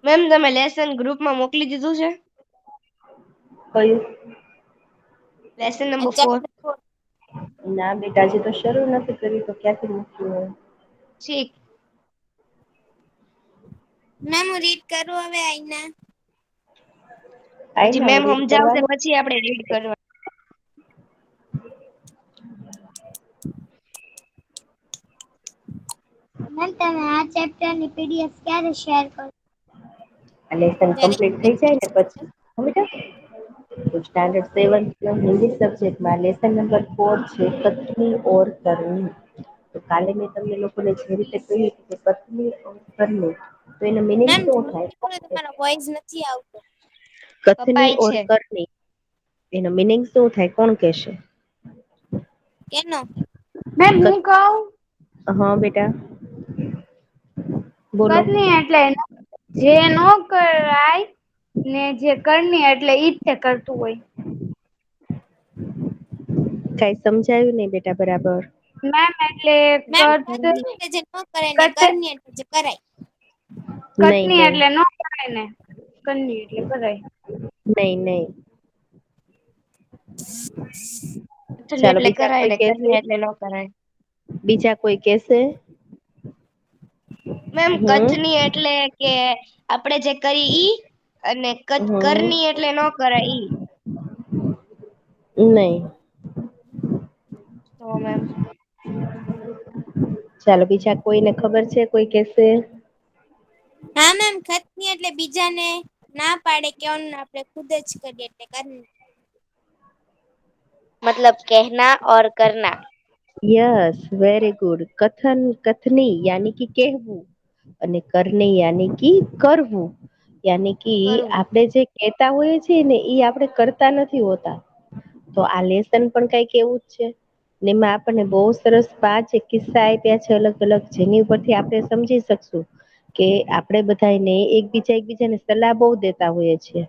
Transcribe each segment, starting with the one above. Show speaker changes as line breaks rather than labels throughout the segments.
Ma'am તમે lesson ગ્રુપમાં મોકલી દીધું છે?
કયું?
Lesson number 4.
ચેપ્ટર 4.
ના બેટા હજી તો શરૂ નથી કરી તો ક્યાંથી મૂકવું હોય.
ઠીક.
મેમ હું રીડ કરું હવે આઈના.
આય
પછી
ને હવે
મેમ
રીડ
સમજાવશે
કરવાનું.
પછી આપણે રીડ કરવા.
મેમ તમે આ ચેપ્ટરની પીડીએફ ક્યારે શેર કરો?
આ લેસન
જ્યારે
કમ્પ્લીટ થઈ જાય ને પછી હો બેટા. તો સ્ટાન્ડર્ડ 7 હિન્દી સબ્જેક્ટમાં લેસન નંબર 4 છે કથની ઓર કરनी. તો કાલે મેં તમને લોકોને જે રીતે કહ્યું કે કથની ઓર કરनी તો એનો મિનિંગ
મેમ
શું થાય?
થોડું તમારો વોઇસ નથી આવતો.
કથની
કપાય
ઓર
છે.
કરની એનો મિનિંગ શું થાય કોણ કેશે?
કેનો?
મેમ હું કહું?
હા બેટા. બોલો.
કથની એટલે જે નો કરાય ને જે કરની એટલે ઈ જ તે કરતું હોય.
કઈ સમજાયું નહી બેટા બરાબર.
મેમ એટલે
મેમ કથની એટલે જે નો કરાય ને
કથ
કરની એટલે જે કરાય.
નહી
કથની
નહી
એટલે નો કરાય ને કરની એટલે કરાય.
નહી નહી.
કથની
ચાલો
એટલે
બીજા
કરાય
કોઈ
ને
કેશે?
કરની એટલે ન કરાય.
બીજા કોઈ કેશે?
મેમ
હમ
કથની એટલે કે આપડે જે કરી ઈ અને
હમ
કરની એટલે ન કરાય ઈ.
નહી.
તો મેમ
ચાલો બીજા કોઈને ખબર છે કોઈ કેશે?
હા મેમ કથની એટલે બીજાને ના પાડે કે આપણે ખુદ જ કરીએ એટલે કરની.
मतलब कहना और करना।
Yes very good. કથન કથની યાની કે કહેવું અને કરની યાની કે કરવું. યાની કે
કરવું.
આપણે જે કહેતા હોઈએ છીએ ને એ આપણે કરતા નથી હોતા. તો આ લેસન પણ કઈક એવું જ છે ને એમાં આપણને બહુ સરસ 5 કિસ્સા આપ્યા છે અલગ અલગ જેની ઉપરથી આપણે સમજી શકશું કે આપણે બધાને એકબીજાને સલાહ બહુ દેતા હોઈએ છીએ.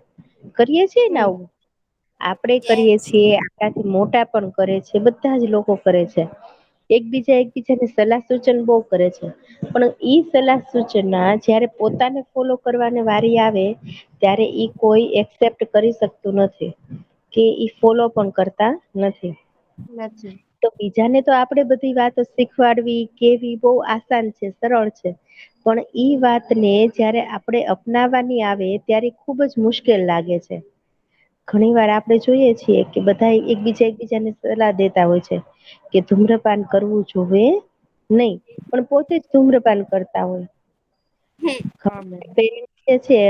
કરીએ છીએ ને
હમ
આવું આપણે કરીએ
યસ.
છીએ આપણાથી મોટા પણ કરે છે બધા જ લોકો કરે છે. એકબીજાને સલાહ સૂચન બહુ કરે છે. પણ ઈ સલાહ સૂચના જયારે પોતાને ફોલો કરવાની વારી આવે ત્યારે ઈ કોઈ એક્સેપ્ટ કરી શકતું નથી કે ઈ ફોલો પણ કરતા નથી.
નથી.
તો બીજાને તો આપણેે બધી વાતો શીખવાડવી કેવી બહુ આસાન છે સરળ છે. પણ ઈ વાતને જયારે આપણે અપનાવવાની આવે ત્યારે ખુબ જ મુશ્કેલ લાગે છે. ઘણી વાર આપણે જોઈએ છીએ કે બધા એકબીજાને સલાહ દેતા હોય છે કે ધૂમ્રપાન કરવું જોવે નહી પણ પોતે જ ધૂમ્રપાન કરતા હોય.
હા મેમ.
છે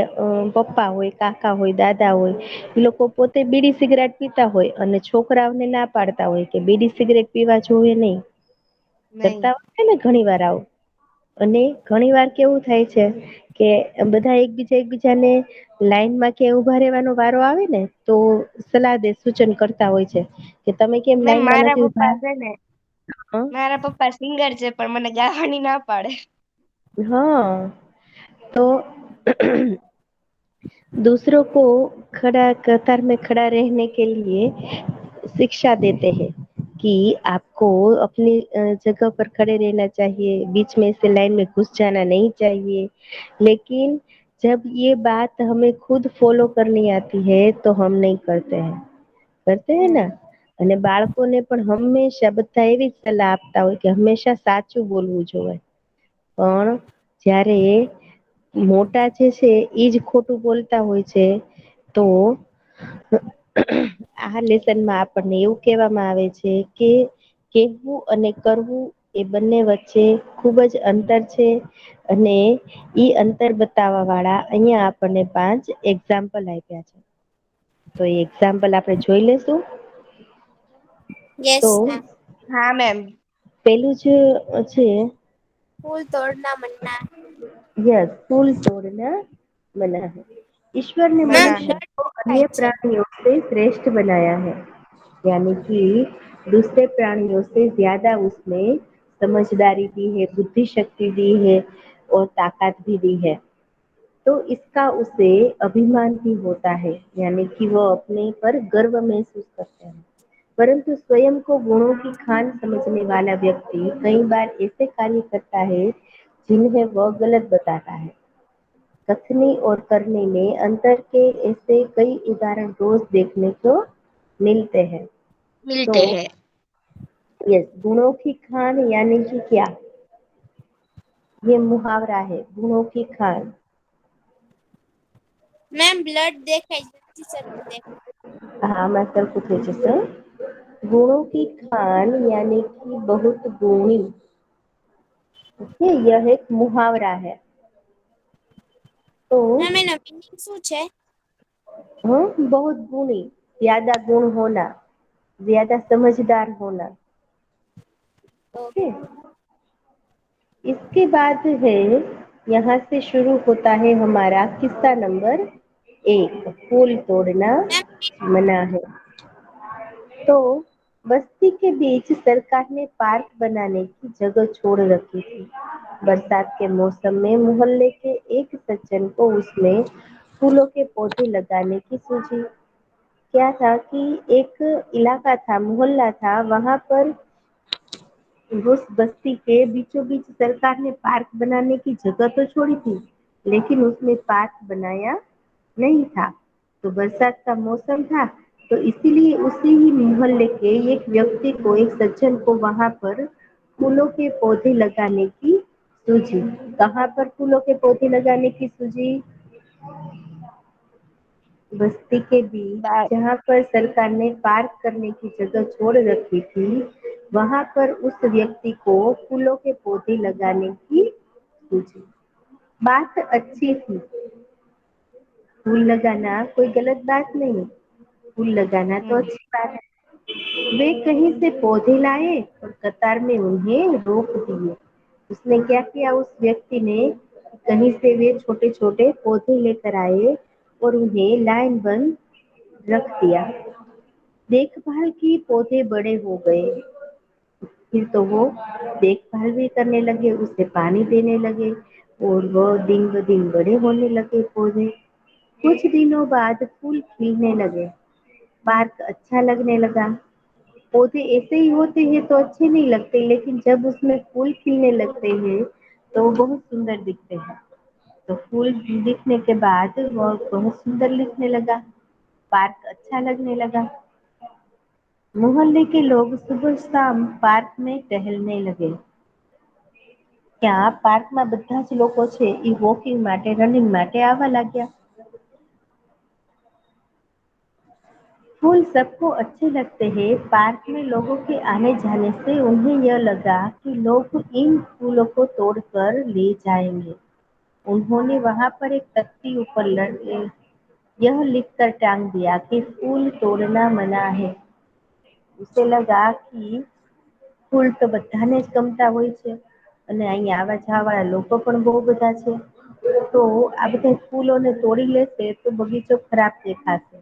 પપ્પા હોય કાકા હોય દાદા હોય એ લોકો પોતે બીડી સિગરેટ પીતા હોય અને છોકરાઓને ના પાડતા હોય કે બીડી સિગરેટ પીવા જોવે નહી.
નહી.
કરતા હોય ને ઘણી વાર આવું અને ઘણી વાર કેવું થાય છે કે બધા એકબીજાને લાઈનમાં ક્યાં ઉભા રહેવાનો વારો આવે ને તો સલાહ દે સૂચન કરતા હોય છે કે તમે કેમ
મેમ
લાઈનમાં
મારા
નથી
પપ્પા
ઉભા.
છે ને મારા પપ્પા સિંગર છે પણ મને ગાવાની ના પાડે.
हाँ तो दूसरों को खड़ा कतार में खड़ा रहने के लिए शिक्षा देते हैं कि आपको अपनी जगह पर खड़े रहना चाहिए बीच में से लाइन में घुस जाना नहीं चाहिए लेकिन जब ये बात हमें खुद फॉलो करनी आती है तो हम नहीं करते हैं ना. અને બાળકોને પણ હંમેશા બધા એવી જ સલાહ આપતા હોય કે હંમેશા સાચું બોલવું જોઈએ. પણ જયારે મોટા જે છે એજ ખોટું બોલતા હોય છે તો આ લેસનમાં આપણને એવું કહેવામાં આવે છે કે કહેવું અને કરવું એ બંને વચ્ચે ખુબ જ અંતર છે અને ઈ અંતર બતાવવા વાળા અહિયાં આપણને 5 એક્ઝામ્પલ આપ્યા છે. તો એ એક્ઝામ્પલ આપણે જોઈ લેશું.
યસ
તો
મેમ.
હા મેમ.
પેલું જ છે
ફૂલ તોડના મન્ના.
यस फूल तोड़ना मना है. ईश्वर ने
મેમ
મના
मनुष्य
હે.
को
થાય
अन्य
છે.
प्राणियों से श्रेष्ठ बनाया है यानी कि दूसरे प्राणियों से ज्यादा उसने समझदारी दी है बुद्धि शक्ति दी है और ताकत भी दी है. तो इसका उसे अभिमान भी होता है यानी कि वो अपने पर गर्व महसूस करते हैं. परंतु स्वयं को गुणों की खान समझने वाला व्यक्ति कई बार ऐसे कार्य करता है जिन्हें वह गलत बताता है. कथनी और करनी में अंतर के ऐसे कई उदाहरण रोज देखने को मिलते हैं। तो
मिलते हैं।
यस, गुणों की खान यानी कि क्या? ये मुहावरा है, गुणों की खान।
मैम ब्लड देखाય નથી સરખું દેખાય.
हाँ, मैं सर पूछे जैसे गुणों की खान यानी कि बहुत गुणी। ओके, यह एक मुहावरा है। तो
मैम એનો મીનિંગ શું છે?
हाँ, बहुत गुणी, ज्यादा गुण होना, ज्यादा समझदार होना। ओके, इसके बाद है, यहाँ से शुरू होता है हमारा किस्सा नंबर 1, फूल तोड़ना
मैम
मना है। तो बस्ती के बीच सरकार ने पार्क बनाने की जगह छोड़ रखी थी। बरसात के मौसम में मोहल्ले के एक सज्जन को उसमें फूलों के पौधे लगाने की सूझी। क्या था कि एक इलाका था, मोहल्ला था, वहां पर उस बस्ती के बीचों बीच सरकार ने पार्क बनाने की जगह तो छोड़ी थी, लेकिन उसमें पार्क बनाया नहीं था। तो बरसात का मौसम था, तो इसीलिए उसी ही मोहल्ले के एक व्यक्ति को, एक सज्जन को वहां पर फूलों के पौधे लगाने की सूझी। कहाँ पर फूलों के पौधे लगाने की सूझी? बस्ती के बीच जहाँ पर सरकार ने पार्क करने की जगह छोड़ रखी थी, वहां पर उस व्यक्ति को फूलों के पौधे लगाने की सूझी। बात अच्छी थी, फूल लगाना कोई गलत बात नहीं, फूल लगाना तो
हम्म।
अच्छी बात है। वे कहीं से पौधे लाए और कतार में उन्हें रोप दिए। उसने क्या किया, उस व्यक्ति ने कहीं से वे छोटे छोटे पौधे लेकर आए और उन्हें लाइन बंद रख दिया। देखभाल की, पौधे बड़े हो गए। फिर तो वो देखभाल भी करने लगे, उसे पानी देने लगे और वो दिन ब दिन बड़े होने लगे पौधे। कुछ दिनों बाद फूल खिलने लगे, पार्क अच्छा लगने लगा। पौधे ऐसे ही होते हैं तो अच्छे नहीं लगते, लेकिन जब उसमें फूल खिलने लगते हैं तो वो बहुत सुंदर दिखते हैं। तो फूल दिखने के बाद वो बहुत सुंदर दिखने लगा, पार्क अच्छा लगने लगा। मोहल्ले के लोग सुबह शाम पार्क में टहलने लगे। ત્યાં પાર્કમાં બધા જ લોકો છે એ વોકિંગ માટે, રનિંગ માટે આવવા લાગ્યા। फूल सबको अच्छे लगते हैं। पार्क में लोगों के आने जाने से उन्हें यह लगा कि लोग इन फूलों को तोड़कर ले जाएंगे। उन्होंने वहां पर एक तख्ती ऊपर यह लिखकर टांग दिया कि फूल तोड़ना मना है। उसे लगा कि ફૂલ તો બધાને જ ગમતા હોય છે અને અહીંયા આવા જવાવાળા લોકો પણ બહુ બધા છે, તો આ બધા ફૂલોને તોડી લેશે તો બગીચો ખરાબ દેખાશે।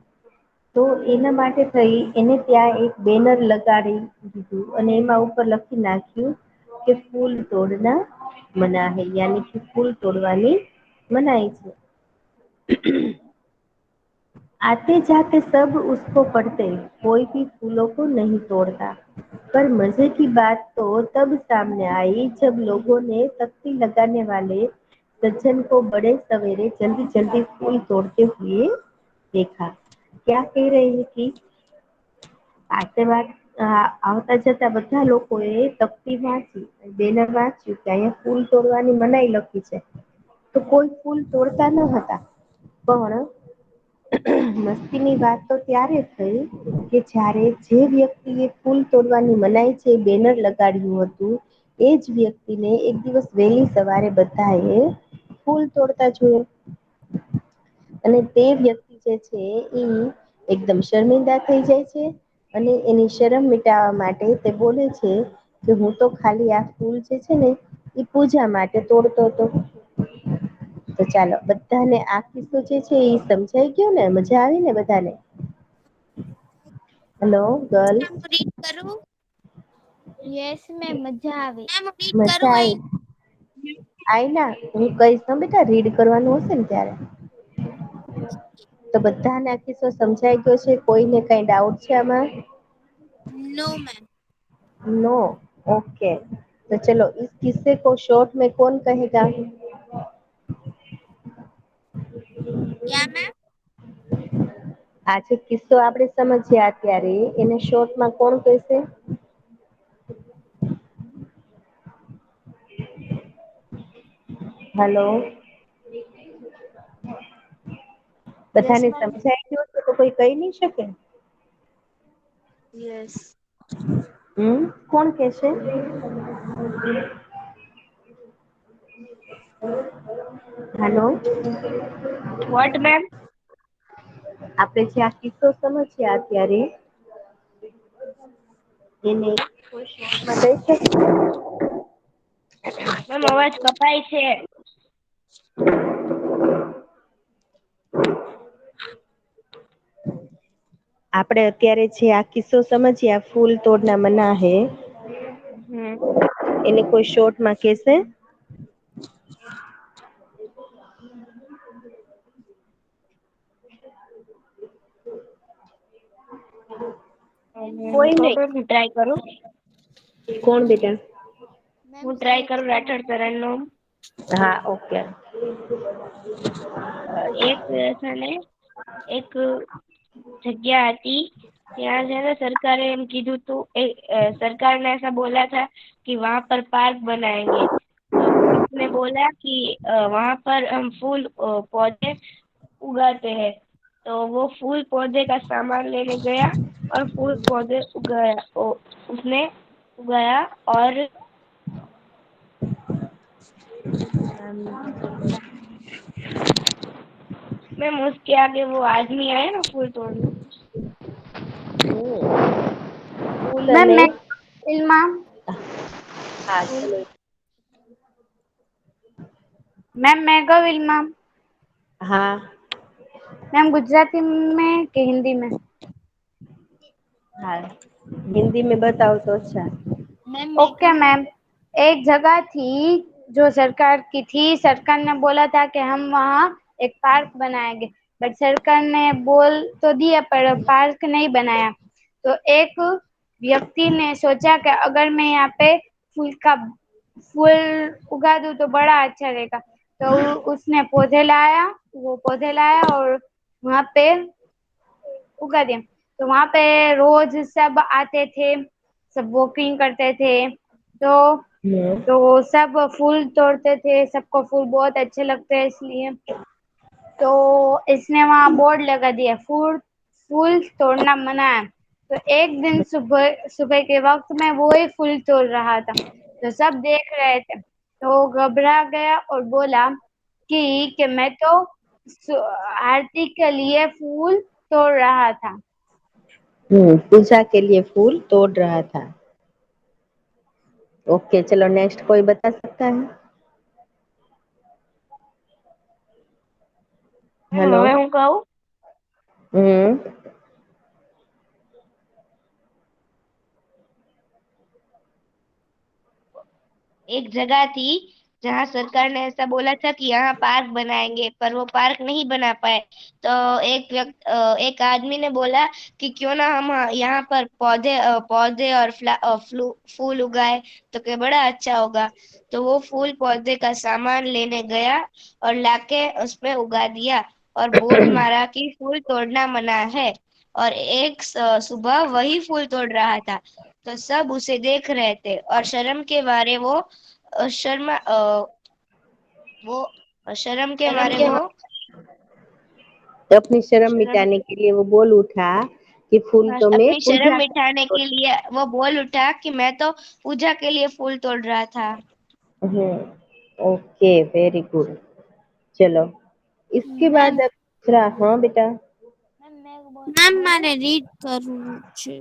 તો એના માટે થઈ એને ત્યાં એક બેનર લગાડી દીધું અને એમાં ઉપર લખી નાખ્યું કે ફૂલ તોડના મના है, यानी कि फूल तोड़वानी मनाई છે। आते जाते सब उसको पढ़ते, कोई भी फूलों को नहीं तोड़ता। पर मजे की बात तो तब सामने आई जब लोगों ने तख्ती लगाने वाले सज्जन को बड़े सवेरे जल्दी जल्दी फूल तोड़ते हुए देखा। क्या कह रहे हैं कि આશીર્વાદ આવતા જતા બધા લોકોએ તકતી વાંચી, બેનર વાંચ્યું કે અહીંયા ફૂલ તોડવાની મનાઈ લખી છે, તો કોઈ ફૂલ તોડતા ન હતા। પણ મસ્તીની વાત તો ત્યારે થઈ કે જ્યારે જે વ્યક્તિએ ફૂલ તોડવાની મનાઈ છે બેનર લગાડ્યું હતું, એ જ વ્યક્તિને એક દિવસ વહેલી સવારે બધાએ ફૂલ તોડતા જોયો। અને તે વ્યક્તિ જે છે એ એકદમ શર્મિંદા થઈ જાય છે અને એની શરમ મિટાવવા માટે તે બોલે છે કે હું તો ખાલી આ ફૂલ જે છે ને એ પૂજા માટે તોડતો હતો। તો ચાલો બધાને આ કિસ્સો જે છે એ સમજાઈ ગયો ને, મજા આવી ને બધાને? હેલો ગર્લ્સ,
મેમ હું રીડ કરું?
યસ મેમ, મજા આવી।
મેમ હું રીડ
મજા
કરું
આવી?
અહીં?
આઈ ના, હું કહીશ ને બેટા, રીડ કરવાનું હશે ને ત્યારે। તો બધાને આ કિસ્સો સમજાઈ ગયો છે? કોઈને કઈ ડાઉટ છે આમાં?
No ma'am.
No, okay. तो चलो इस किस्से को शॉर्ट में कौन कहेगा?
Yeah ma'am.
આજે કિસ્સો આપણે સમજ્યા અત્યારે એને શોર્ટમાં કોણ કહેશે? હેલો.
યસ
બધાને
મેમ.
સમજાઈ ગયું છે તો કોઈ કહી નઈ શકે?
યસ.
કોણ કેશે? હેલો.
What ma'am?
આપણે જે આ કિસ્સો સમજ્યા અત્યારે એને કોઈ શોર્ટમાં કહી શકે?
મેમ અવાજ કપાય છે.
આપણે અત્યારે જે આ કિસ્સો સમજ્યા ફૂલ તોડના મના હે એને કોઈ શોર્ટમાં કહેશે? કોઈ નહીં.
હું ટ્રાય કરું.
કોણ બેટા?
મેમ
હું ટ્રાય
સર્ચ
કરું
કરો.
રાઠોડ સર નો.
હા ઓકે.
એક છે ને એક જગ્યા હતી ત્યાં છે ને સરકારે એમ કીધું તું सरकार ने ऐसा बोला था कि वहां पर पार्क बनाएंगे तो उसने बोला कि वहां पर हम फूल पौधे उगाते हैं तो वो फूल पौधे का सामान लेने गया और फूल पौधे उगाया उसने उगाया और मैम उसके आगे वो आदमी आया ना फूल तोड़ने
ફૂલ
મેમ
અને
મેં ફિલ્મમાં
હા ચલો.
मैम मैं फिल्म
હા
मैम गुजराती में कि हिंदी में?
हाँ हिंदी में बताओ तो अच्छा।
मैम मैं
ओके
कहूँ?
मैम। एक जगह थी जो सरकार की थी। सरकार ने बोला था कि हम वहाँ एक पार्क बनाएंगे, बट सरकार ने बोल तो दिया पर पार्क नहीं बनाया। तो एक व्यक्ति ने सोचा कि अगर मैं यहाँ पे फूल उगा दूँ तो बड़ा अच्छा रहेगा। तो उसने पौधे लाया और वहाँ पे उगा दिया। तो वहाँ पे रोज सब आते थे, सब वॉकिंग करते थे। तो सब फूल तोड़ते थे, सबको फूल बहुत अच्छे लगते हैं इसलिए। तो इसने वहाँ बोर्ड लगा दिया, फूल तोड़ना मना है। तो एक दिन सुबह सुबह के वक्त में वो ही फूल तोड़ रहा था, तो सब देख रहे थे। तो घबरा गया और बोला कि मैं तो आरती के लिए फूल तोड़ रहा था।
पूजा के लिए फूल तोड़ रहा था। ओके चलो नेक्स्ट कोई बता सकता है? हेलो।
હવે હું કહું
हम्म
एक जगह थी जहाँ सरकार ने ऐसा बोला था कि यहाँ पार्क बनाएंगे पर वो पार्क नहीं बना पाए तो एक आदमी ने बोला कि क्यों ना हम यहाँ पर पौधे और फूल उगाए तो क्या बड़ा अच्छा होगा। तो वो फूल पौधे का सामान लेने गया और लाके उसमें उगा दिया और बोर्ड मारा कि फूल तोड़ना मना है। और एक सुबह वही फूल तोड़ रहा था तो सब उसे देख रहे थे और शर्म के मारे शर्मा वो शर्म के मारे वो
अपनी शर्म
शर्म
मिटाने के लिए वो बोल उठा कि फूल तो मैं
अपनी शर्म
पूजा
मिटाने के लिए वो बोल उठा कि मैं तो पूजा के लिए फूल तोड़ रहा था।
Okay very good. चलो इसके
मैम
बाद अब दूसरा। हाँ बेटा।
मैम मारे રીડ કરવું છે.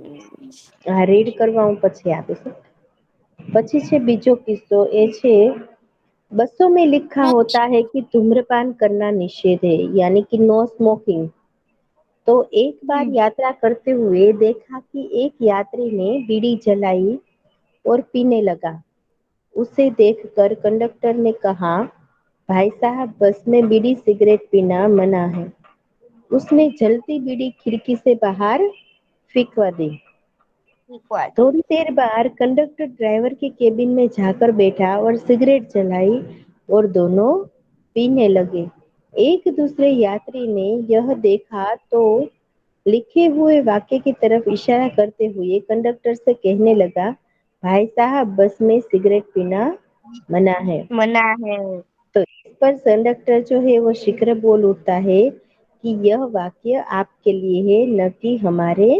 હા રીડ કરવા હું પછી આપીશ। પછી છે બીજો કિસ્સો એ છે बसों में लिखा होता है कि धूम्रपान करना निषेध है यानी कि नो स्मोकिंग। तो एक बार यात्रा करते हुए देखा कि एक यात्री ने बीड़ी जलाई और पीने लगा। उसे देखकर कंडक्टर ने कहा भाई साहब बस में बीड़ी सिगरेट पीना मना है। उसने जलती बीड़ी खिड़की से बाहर फेंकवा दी। थोड़ी देर बाद कंडक्टर ड्राइवर के केबिन में जाकर बैठा और सिगरेट जलाई और दोनों पीने लगे। एक दूसरे यात्री ने यह देखा तो लिखे हुए वाक्य की तरफ इशारा करते हुए कंडक्टर से कहने लगा, भाई साहब बस में सिगरेट पीना मना है।
मना है।
तो इस पर कंडक्टर जो है वो शीघ्र बोल उठता है कि यह वाक्य आपके लिए है न कि हमारे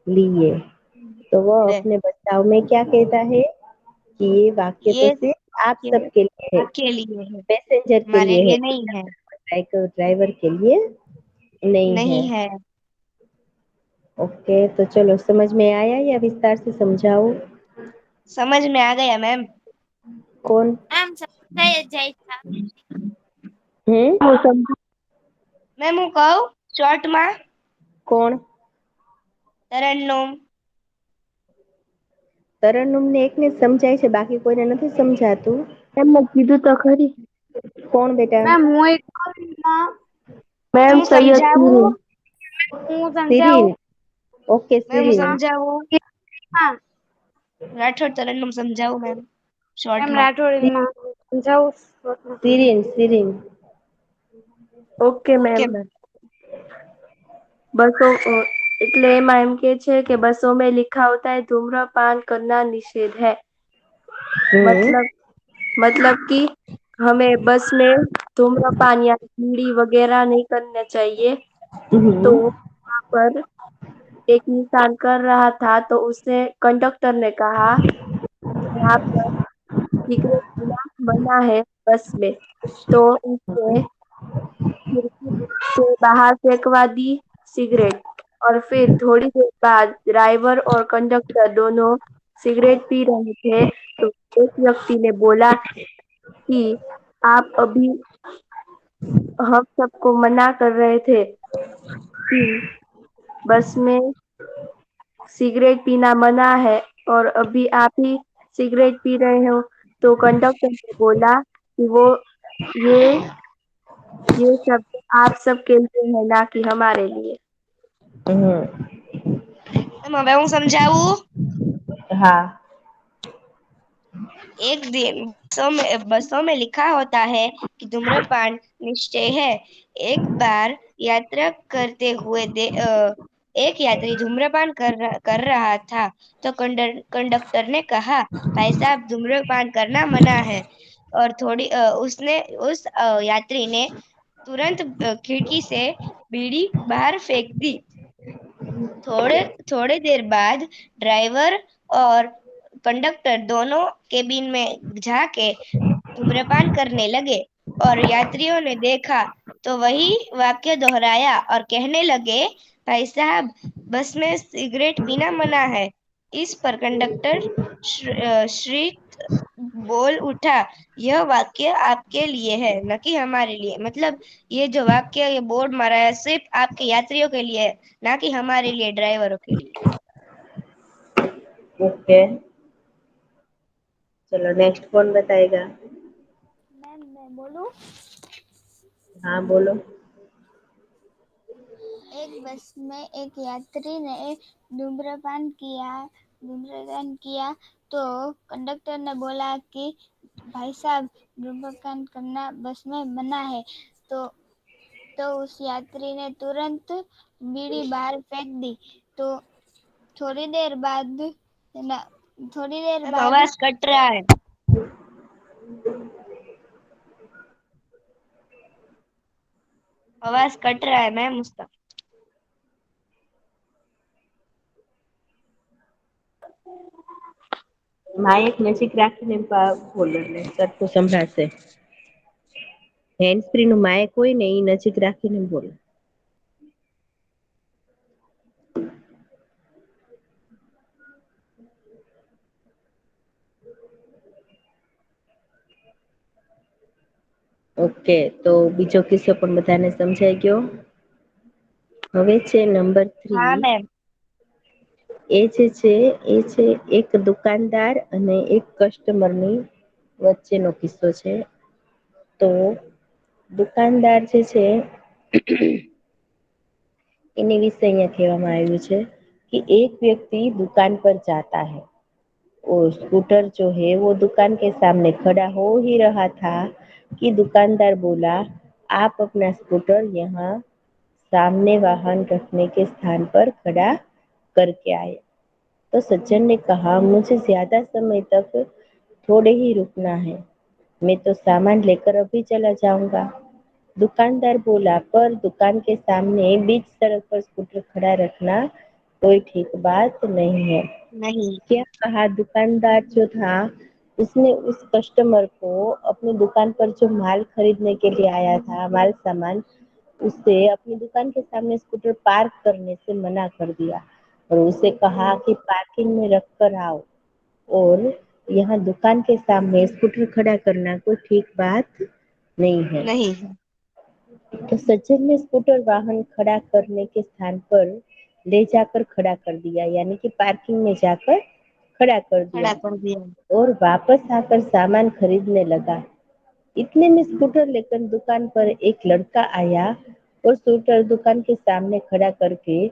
लिए। तो वो
ले,
अपने बचाव में क्या कहता है कि ये वाक्य तो
ये
सिर्फ आप
वाक्य
सबके लिए है,
आपके लिए है,
पैसेंजर के
हमारे
लिए है,
लिए नहीं है।
ड्राइवर के लिए नहीं है।
नहीं है।
ओके, तो चलो समझ में आया या विस्तार से समझाओ?
समझ में आ गया मैम।
कौन?
આમ સમજાય જ જાય છે.
वो समझा
મેમ હું કહું શોર્ટમાં?
कौन?
તરન્નુમ.
તરન્નુમને એકને જ સમજાય છે, બાકી કોઈને નથી સમજાતું.
એમને કીધું તો ખરી.
કોણ બેટા?
मैम હું એક કવિમાં
મેમ
મેમ
હું
સૈયદ
સમજાવું?
સિરીન.
હું સમજાવું.
સિરીન. ઓકે
મેમ હું
સિરીન.
સમજાવું?
હા
રાઠોડ તરન્નુમ સમજાવું મેમ
મેમ
શોર્ટમાં?
રાઠોડમાં સમજાવું શોર્ટમાં.
સિરીન સિરીન.
Okay
okay
ma'am.
મેમ.
बसों એટલે એમાં એમ કે છે કે बसों में लिखा होता है धूम्रपान करना निषेध है. मतलब कि हमें बस में धूम्रपान या बीड़ी वगैरह नहीं करना चाहिए. तो वहाँ पर एक इंसान कर रहा था तो उसने कंडक्टर ने कहा यहाँ पर सिगरेट पीना मना है बस में. तो उसने खिड़की से बाहर फेंकवा दी सिगरेट. और फिर थोड़ी देर बाद ड्राइवर और कंडक्टर दोनों सिगरेट पी रहे थे तो एक व्यक्ति ने बोला कि आप अभी हम सबको मना कर रहे थे कि बस में सिगरेट पीना मना है और अभी आप ही सिगरेट पी रहे हो. तो कंडक्टर ने बोला कि ये ये शब्द आप सबके लिए है ना कि हमारे लिए.
મેમ હવે હું સમજાવું?
हाँ.
एक दिन बसों में लिखा होता है कि धूम्रपान निश्चय है। एक बार यात्रा करते हुए एक यात्री धूम्रपान कर रहा था तो कंडक्टर ने कहा, भाई साहब धूम्रपान करना मना है। और उसने उस यात्री ने तुरंत खिड़की से बीड़ी बाहर फेंक दी। थोड़े थोड़े देर बाद ड्राइवर और कंडक्टर दोनों केबिन में जाके धूम्रपान करने लगे और यात्रियों ने देखा तो वही वाक्य दोहराया और कहने लगे, भाई साहब बस में सिगरेट पीना मना है। इस पर कंडक्टर श्री बोल उठा, यह वाक्य आपके लिए है न कि हमारे लिए। मतलब ये जो वाक्य ये बोर्ड मारा है सिर्फ आपके यात्रियों के लिए है, ना कि हमारे लिए ड्राइवरों के लिए।
ओके, चलो नेक्स्ट कौन बताएगा?
મેમ મેં બોલું?
हाँ बोलो.
एक बस में एक यात्री ने धूम्रपान किया तो कंडक्टर ने बोला कि भाई साहब धूम्रपान करना बस में मना है. तो उस यात्री ने तुरंत बीड़ी बाहर फेंक दी. तो थोड़ी देर बाद
अब आवाज कट रहा है। आवाज कट रहा है मैम उसका।
માઇક નજીક રાખીને બોલો એટલે સરખું સંભળાશે. હેન્ડ ફ્રી નું માઇક હોય ને એ નજીક રાખીને બોલો. ઓકે, તો બીજો કિસ્સો પણ બધાને સમજાઈ ગયો. હવે છે નંબર 3.
हाँ मैम।
એ છે એક દુકાનદાર અને એક કસ્ટમરની વચ્ચેનો કિસ્સો છે. તો દુકાનદાર જે છે એની વિશે અહીંયા કહેવામાં આવ્યું છે कि एक व्यक्ति दुकान पर जाता है. वो स्कूटर जो है वो दुकान के सामने खड़ा हो ही रहा था कि दुकानदार बोला, आप अपना स्कूटर यहाँ सामने वाहन रखने के स्थान पर खड़ा करके आए। तो सज्जन ने कहा, मुझे ज्यादा समय तक थोड़े ही रुकना है, मैं तो सामान लेकर अभी चला जाऊंगा। दुकानदार बोला, पर दुकान के सामने बीच सड़क पर स्कूटर खड़ा रखना कोई ठीक बात नहीं है।
नहीं।
क्या कहा दुकानदार जो था, उसने उस कस्टमर को अपनी दुकान पर जो माल खरीदने के लिए आया था, माल सामान, उससे अपनी दुकान के सामने स्कूटर पार्क करने से मना कर दिया और उसे कहा कि पार्किंग में रख कर आओ, और यहाँ दुकान के सामने स्कूटर खड़ा करना कोई ठीक बात नहीं है।
नहीं।
तो सज्जन ने स्कूटर वाहन खड़ा करने के स्थान पर ले जाकर खड़ा कर दिया, यानी कि पार्किंग में जाकर खड़ा कर
खड़ा
दिया
कर दिया।
और वापस आकर सामान खरीदने लगा। इतने में स्कूटर लेकर दुकान पर एक लड़का आया और स्कूटर दुकान के सामने खड़ा करके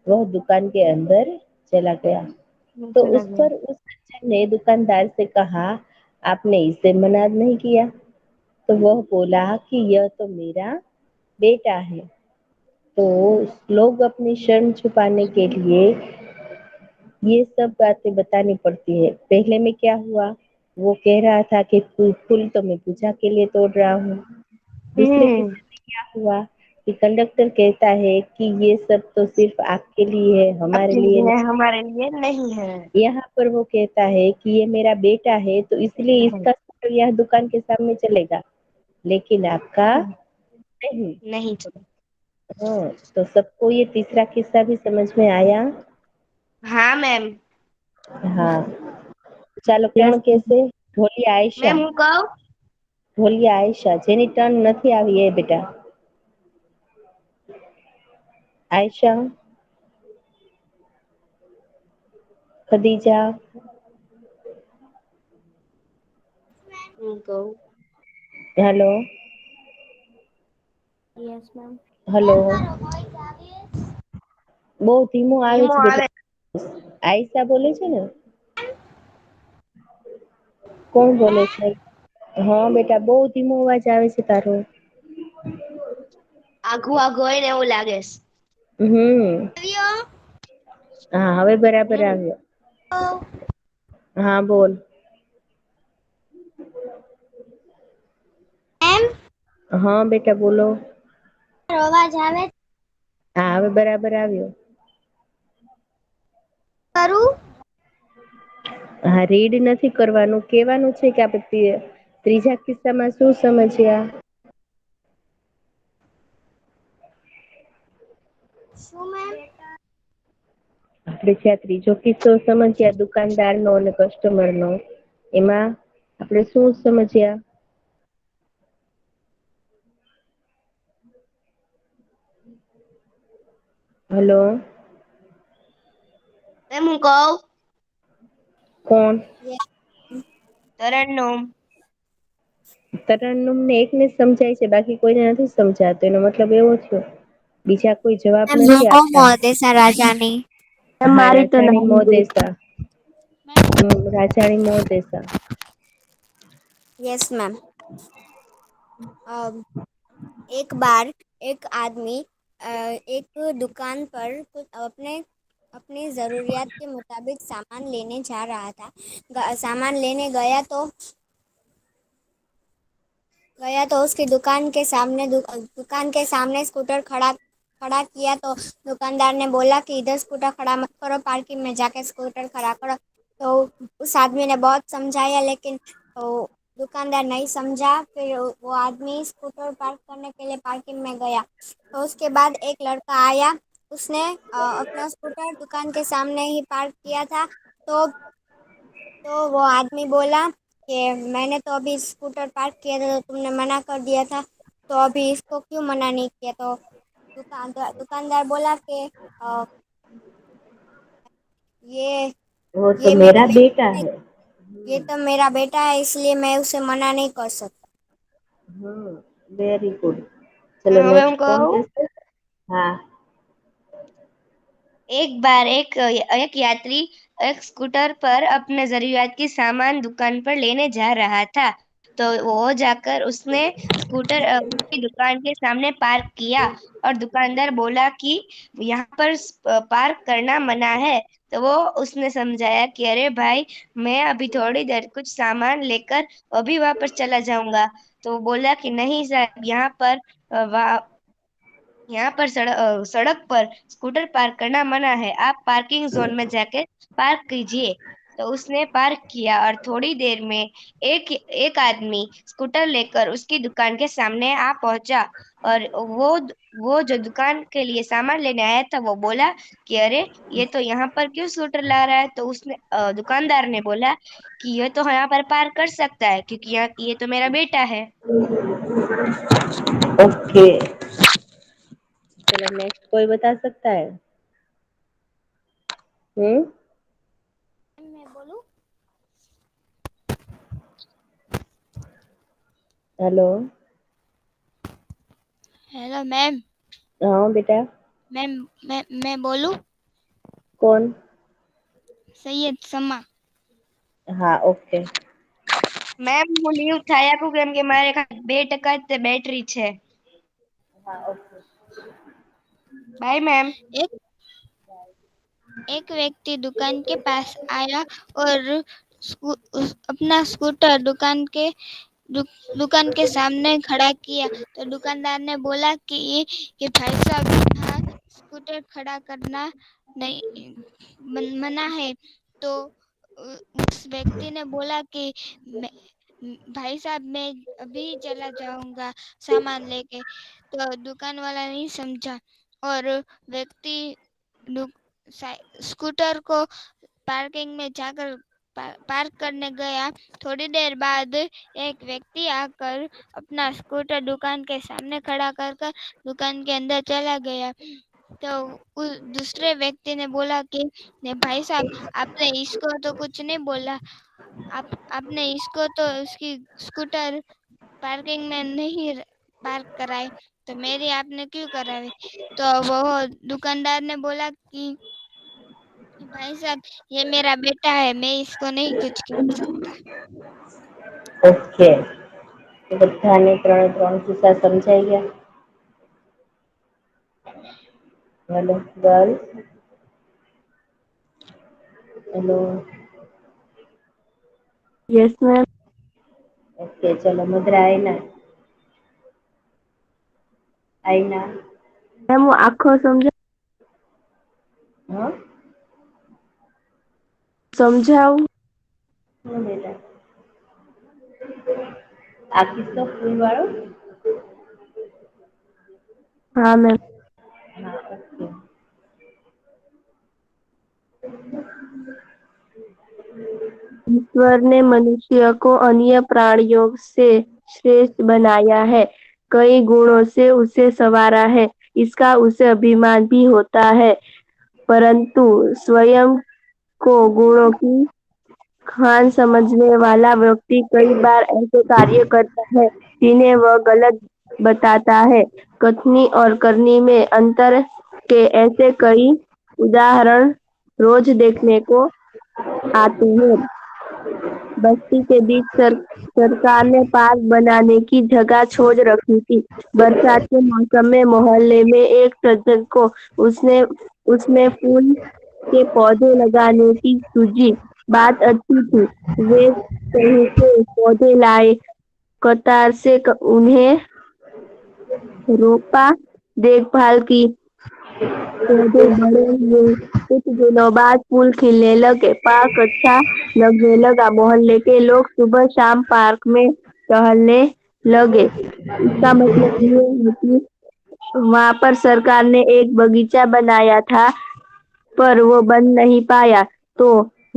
वह दुकान के अंदर चला गया। तो
चला
उस
गया।
पर उस बच्चे ने दुकानदार से कहा, आपने इसे मना नहीं किया? तो वह बोला कि यह तो मेरा बेटा है। तो लोग अपनी शर्म छुपाने के लिए ये सब बातें बतानी पड़ती है। पहले में क्या हुआ, वो कह रहा था कि फूल फूल तो मैं पूजा के लिए तोड़ रहा हूँ। दूसरे
हम्म।
किस्से में क्या हुआ कि कंडक्टर कहता है कि ये सब तो सिर्फ आपके लिए है, हमारे
आपके
लिए
लिए है,
नहीं।
हमारे लिए नहीं है।
यहाँ पर वो कहता है कि ये मेरा बेटा है, तो इसलिए इसका स्कूटर यहाँ दुकान के सामने चलेगा, लेकिन आपका नहीं।
नहीं चला।
हाँ, तो सबको ये तीसरा किस्सा भी समझ में आया?
हाँ मैम।
हाँ, ચાલો કોણ કહેશે? ઢોલિયા આયશા.
મેમ હું કહું?
ઢોલિયા આયશા, જેની ટર્ન નથી આવી એ બેટા. આયશા, ખદીજા,
હું કહું?
Hello,
yes ma'am.
હેલો. બહુ ધીમો આવે
ધીમો
છે બેટા.
આવે.
આયશા બોલે છે ને? કોણ બોલે છે? હા બેટા, બહુ ધીમો અવાજ આવે છે તારો.
આઘું આઘું હોય ને એવું લાગે છે.
હમ. હા, હવે બરાબર આવ્યો. હા બોલ.
મેમ,
હા બેટા બોલો.
અવાજ આવે
હા, હવે બરાબર આવ્યો.
કરું?
હા, રીડ નથી કરવાનું, કહેવાનું છે કે આપણે ત્રીજા કિસ્સામાં શું સમજ્યા.
શું મેમ?
આપણે જે આ ત્રીજો કિસ્સો સમજ્યા દુકાનદારનો અને કસ્ટમરનો, એમાં આપણે શું સમજ્યા? હલો.
મેમ હું કહું?
કોણ?
તરન્નુમ.
તરન્નુમ ને એકને જ સમજાય છે, બાકી કોઈને નથી સમજાતો. એનો મતલબ એવો થયો, બીજા કોઈ જવાબ
મેમ હું
નથી
કહું
આપતા.
મોદેસા રાજાની.
હા,
મારી તો
રાજાણી
નાની બેન.
મોદેસા. રાજાણી મોદેસા.
Yes ma'am. एक बार एक आदमी एक दुकान पर कुछ अपने अपनी ज़रूरियात के मुताबिक सामान लेने जा रहा था. सामान लेने गया तो उसकी दुकान के सामने स्कूटर खड़ा खड़ा किया तो दुकानदार ने बोला कि इधर स्कूटर खड़ा मत करो, पार्किंग में जाके स्कूटर खड़ा करो. तो उस आदमी ने बहुत समझाया, लेकिन तो दुकानदार नहीं समझा. फिर वो आदमी स्कूटर पार्क करने के लिए पार्किंग में गया. तो उसके बाद एक लड़का आया. उसने अपना स्कूटर दुकान के सामने ही पार्क किया था. तो वो आदमी बोला कि मैंने तो अभी स्कूटर पार्क किया था, तो तुमने मना कर दिया था, तो अभी इसको क्यों मना नहीं किया? तो दुकानदार बोला कि अ, ये
वो तो
ये मेरा
मेरा बेटा
बेटा,
है।
ये तो मेरा बेटा है, इसलिए मैं उसे मना नहीं कर सकता.
हाँ, वेरी गुड. चलो
હવે હું
नेक्स्ट कौन
કહું?
कैसे? हाँ.
एक बार एक यात्री एक स्कूटर पर अपने जरूरियात की सामान दुकान पर लेने जा रहा था. तो वो जाकर उसने स्कूटर उसकी दुकान के सामने पार्क किया और दुकानदार बोला कि यहाँ पर पार्क करना मना है। तो वो उसने समझाया कि अरे भाई, मैं अभी थोड़ी देर कुछ सामान लेकर अभी वापस चला जाऊंगा। तो वो बोला कि नहीं साहब, यहाँ पर सड़क पर स्कूटर पार्क करना मना है, आप पार्किंग जोन में जाके पार्क कीजिए। तो उसने पार्क किया और थोड़ी देर में एक एक आदमी स्कूटर लेकर उसकी दुकान के सामने आ पहुंचा। और वो जो दुकान के लिए सामान लेने आया था, वो बोला कि अरे, ये तो यहाँ पर क्यों स्कूटर ला रहा है? तो उसने दुकानदार ने बोला कि ये तो यहाँ पर पार्क कर सकता है, क्योंकि ये तो मेरा बेटा है।
ओके, चलो नेक्स्ट कोई बता सकता है? हम्म।
मैं बोलूं?
हेलो।
Hello ma'am.
हाँ बेटा।
मैम, मैं बोलूं?
कौन?
સૈયદ સમા।
હા ઓકે।
મેમ, હું નહીં ઉઠાઈ આપું કેમ કે મારે ખાલી 2% જ તે બેટરી છે।
હા ઓકે।
Bye ma'am.
एक एक व्यक्ति दुकान के पास आया और अपना स्कूटर दुकान के सामने खड़ा किया। तो दुकानदार ने बोला कि भाई साहब, यहाँ स्कूटर खड़ा करना नहीं मना है। तो उस व्यक्ति ने बोला कि भाई साहब, मैं अभी चला जाऊंगा सामान लेके। तो दुकान वाला नहीं समझा और व्यक्ति स्कूटर को पार्किंग में जाकर पार्क करने गया। थोड़ी देर बाद एक व्यक्ति आकर अपना स्कूटर दुकान के सामने खड़ा कर कर दुकान के अंदर चला गया। तो उस दूसरे व्यक्ति ने बोला कि नहीं भाई साहब, आपने इसको तो कुछ नहीं बोला, आपने इसको तो उसकी स्कूटर पार्किंग में नहीं पार्क कराई, तो मेरी आपने क्यों कराई? तो वो दुकानदार ने बोला कि भाई साहब, ये मेरा बेटा है, मैं इसको नहीं कुछ कर सकता।
ઓકે, તો બધાને ત્રણે ત્રણ કિસ્સા સમજાઈ ગયા? Hello girls, hello.
Yes ma'am.
Okay ચલો મુદ્રા આઈના। આઈના।
मैम वो आखो
हाँ
समझाओ।
हाँ बेटा, આ કિસ્સો ફૂલ વાળો?
हाँ मैम।
हाँ ओके।
ईश्वर ने मनुष्य को अन्य प्राणियों से श्रेष्ठ बनाया है, कई गुणों से उसे संवारा है, इसका उसे अभिमान भी होता है, परंतु स्वयं को गुणों की खान समझने वाला व्यक्ति कई बार ऐसे कार्य करता है जिन्हें वह गलत बताता है। कथनी और करनी में अंतर के ऐसे कई उदाहरण रोज देखने को आते हैं। बस्ती के बीच सरकार ने पार्क बनाने की जगह छोड़ रखी थी। बरसात के मौसम में मोहल्ले में एक सज्जन को उसने उसमें फूल के पौधे लगाने की सूझी। बात अच्छी थी। वे कहीं से पौधे लाए, कतार से उन्हें रोपा, देखभाल की, पौधे बड़े हुए। कुछ दिनों बाद फूल खिलने लगे, पार्क अच्छा लगने लगा, मोहल्ले के लोग सुबह शाम पार्क में टहलने लगे। इसका मतलब ये है कि वहाँ पर सरकार ने एक बगीचा बनाया था, पर वो बन नहीं पाया। तो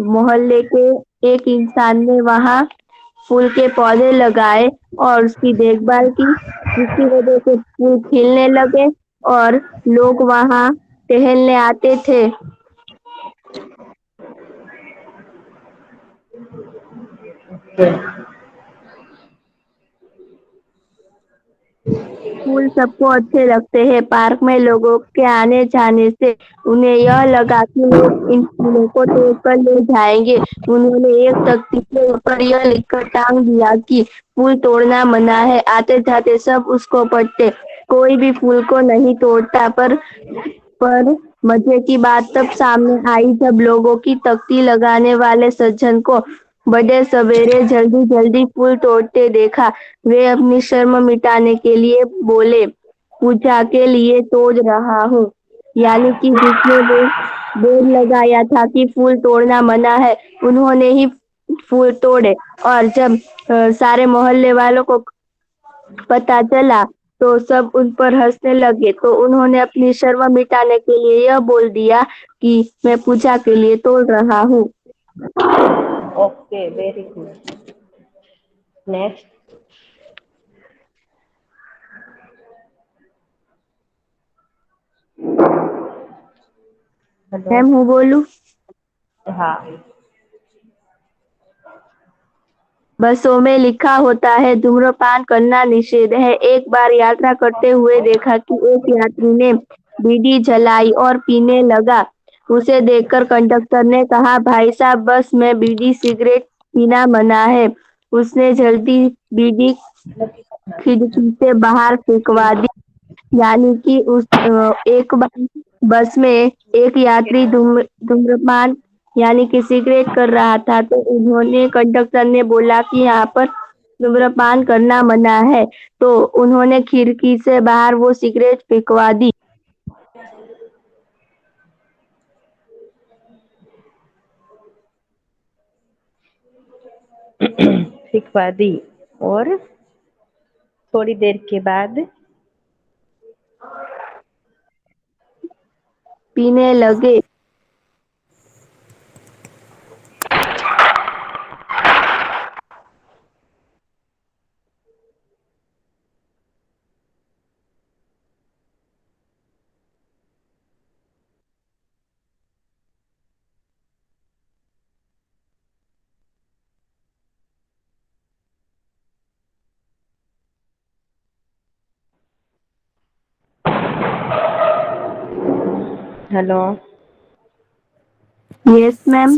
मोहल्ले के एक इंसान ने वहाँ फूल के पौधे लगाए और उसकी देखभाल की, जिसकी वजह से फूल खिलने लगे और लोग वहाँ टहलने आते थे। फूल सबको अच्छे लगते हैं। पार्क में लोगों के आने जाने से उन्हें यह लगा कि लोग इन फूलों को तोड़ कर ले जाएंगे। उन्होंने एक तख्ती के ऊपर यह लिखकर टांग दिया कि फूल तोड़ना मना है। आते जाते सब उसको पढ़ते। कोई भी फूल को नहीं तोड़ता। पर मजे की बात तब सामने आई जब लोगों की तख्ती लगाने वाले सज्जन को बड़े सवेरे जल्दी जल्दी फूल तोड़ते देखा। वे अपनी शर्म मिटाने के लिए बोले, पूजा के लिए तोड़ रहा हूँ। यानी कि जिसने बोर्ड लगाया था कि फूल तोड़ना मना है, उन्होंने ही फूल तोड़े। और जब सारे मोहल्ले वालों को पता चला तो सब उन पर हंसने लगे। तो उन्होंने अपनी शर्म मिटाने के लिए यह बोल दिया कि मैं पूजा के लिए तोड़ रहा हूँ।
Okay, very good. Next. Hello.
Ma'am हूँ बोलूं?
हाँ।
बसों में लिखा होता है धूम्रपान करना निषेध है। एक बार यात्रा करते हुए देखा कि एक यात्री ने बीड़ी जलाई और पीने लगा। उसे देखकर कंडक्टर ने कहा, भाई साहब बस में बीड़ी सिगरेट पीना मना है। उसने जल्दी बीड़ी खिड़की से बाहर फेंकवा दी। यानी कि एक बार बस में एक यात्री धूम्रपान यानी कि सिगरेट कर रहा था, तो उन्होंने कंडक्टर ने बोला कि यहाँ पर धूम्रपान करना मना है, तो उन्होंने खिड़की से बाहर वो सिगरेट फेंकवा दी।
फेंकवा दी और थोड़ी देर के बाद
पीने लगे।
हेलो।
Yes ma'am.